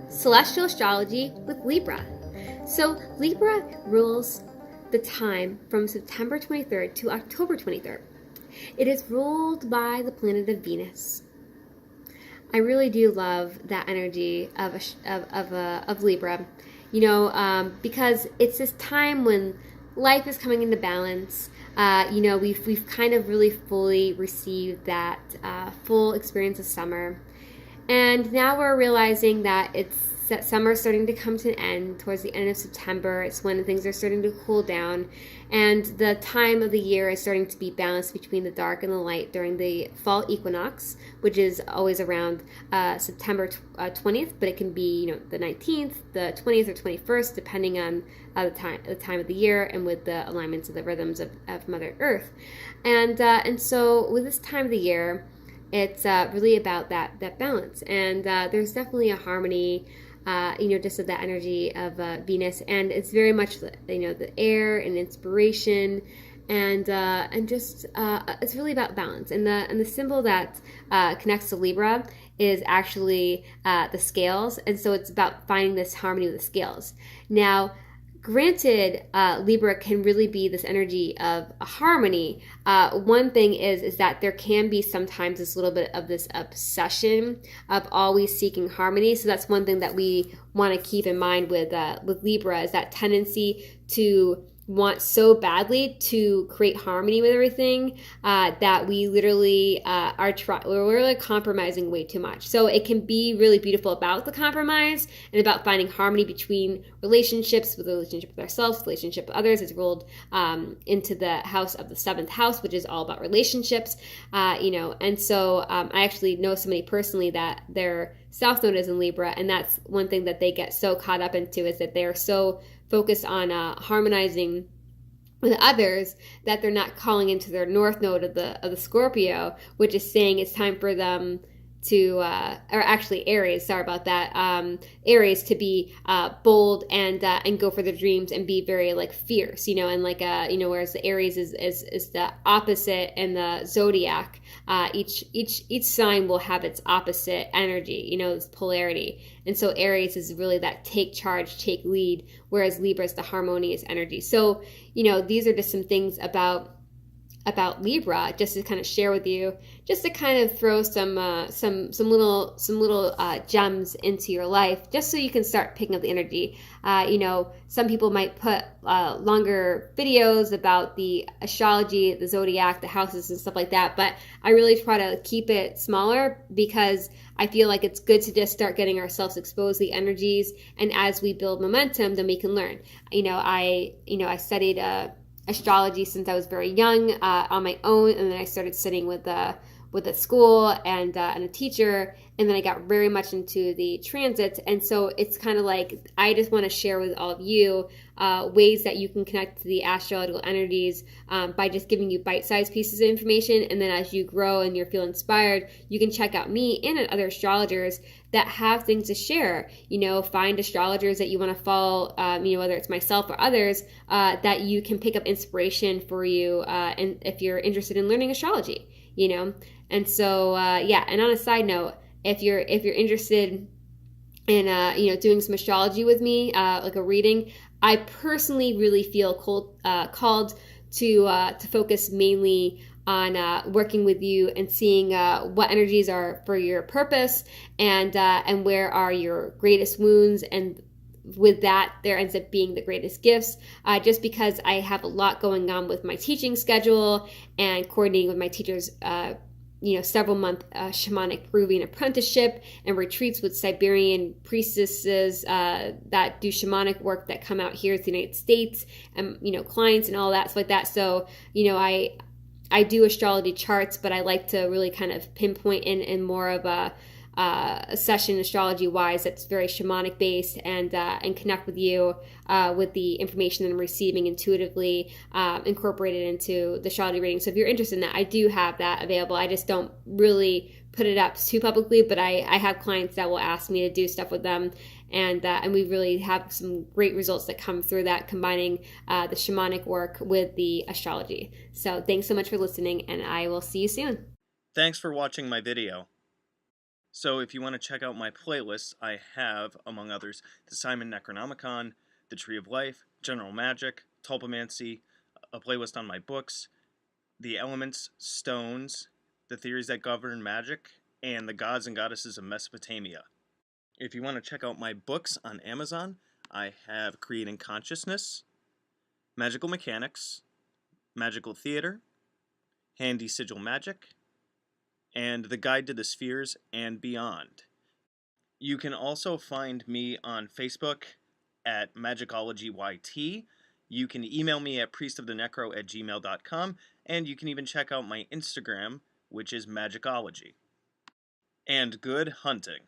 Celestial Astrology with Libra. So Libra rules the time from September 23rd to October 23rd. It is ruled by the planet of Venus. I really do love that energy of Libra, because it's this time when life is coming into balance. We've kind of really fully received that full experience of summer, and now we're realizing that summer's starting to come to an end towards the end of September. It's when things are starting to cool down, and the time of the year is starting to be balanced between the dark and the light during the fall equinox, which is always around September 20th, but it can be the 19th, the 20th, or 21st, depending on the time of the year and with the alignments of the rhythms of Mother Earth. And so with this time of the year, it's really about that balance, and there's definitely a harmony, just of that energy of Venus, and it's very much the air and inspiration, and just it's really about balance. And the symbol that connects to Libra is actually the scales, and so it's about finding this harmony with the scales. Now, granted, Libra can really be this energy of a harmony. One thing is that there can be sometimes this little bit of this obsession of always seeking harmony. So that's one thing that we want to keep in mind with Libra, is that tendency to want so badly to create harmony with everything that we literally we're really compromising way too much. So it can be really beautiful about the compromise and about finding harmony between relationships, with the relationship with ourselves, relationship with others. Is rolled into the house of the 7th house, which is all about relationships, and so I actually know somebody personally that their South Node is in Libra, and that's one thing that they get so caught up into, is that they're so focused on harmonizing with others that they're not calling into their North Node of the Scorpio, which is saying it's time for them to, or actually Aries, sorry about that, Aries, to be bold and go for their dreams and be very fierce, and whereas the Aries is the opposite in the zodiac. Each sign will have its opposite energy, this polarity. And so Aries is really that take charge, take lead, whereas Libra is the harmonious energy. So, these are just some things about Libra, just to kind of share with you, just to kind of throw some little gems into your life, just so you can start picking up the energy. Some people might put longer videos about the astrology, the zodiac, the houses, and stuff like that, but I really try to keep it smaller, because I feel like it's good to just start getting ourselves exposed to the energies, and as we build momentum, then we can learn. I studied astrology since I was very young on my own, and then I started studying with a school and a teacher, and then I got very much into the transits. And so it's kind of like I just want to share with all of you ways that you can connect to the astrological energies by just giving you bite-sized pieces of information, and then as you grow and you feel inspired, you can check out me and other astrologers that have things to share. Find astrologers that you want to follow, whether it's myself or others, that you can pick up inspiration for you, and if you're interested in learning astrology, And so, and on a side note, if you're interested in, doing some astrology with me, like a reading, I personally really feel called to focus mainly on working with you and seeing what energies are for your purpose, and where are your greatest wounds, and with that, there ends up being the greatest gifts, just because I have a lot going on with my teaching schedule and coordinating with my teachers, several month shamanic Peruvian apprenticeship and retreats with Siberian priestesses that do shamanic work that come out here to the United States, and, clients and all that, stuff like that. So, I do astrology charts, but I like to really kind of pinpoint in more of a session astrology-wise that's very shamanic based, and connect with you with the information that I'm receiving intuitively, incorporated into the astrology reading. So if you're interested in that, I do have that available. I just don't really put it up too publicly, but I have clients that will ask me to do stuff with them, and we really have some great results that come through that, combining the shamanic work with the astrology. So thanks so much for listening, and I will see you soon. Thanks for watching my video. So if you want to check out my playlists, I have, among others, the Simon Necronomicon, the Tree of Life, General Magic, Tulpamancy, a playlist on my books, the elements, stones, the theories that govern magic, and the gods and goddesses of Mesopotamia. If you want to check out my books on Amazon, I have Creating Consciousness, Magical Mechanics, Magical Theater, Handy Sigil Magic, and The Guide to the Spheres and Beyond. You can also find me on Facebook at Magickology YT. You can email me at priestofthenecro@gmail.com, and you can even check out my Instagram, which is Magickology. And good hunting.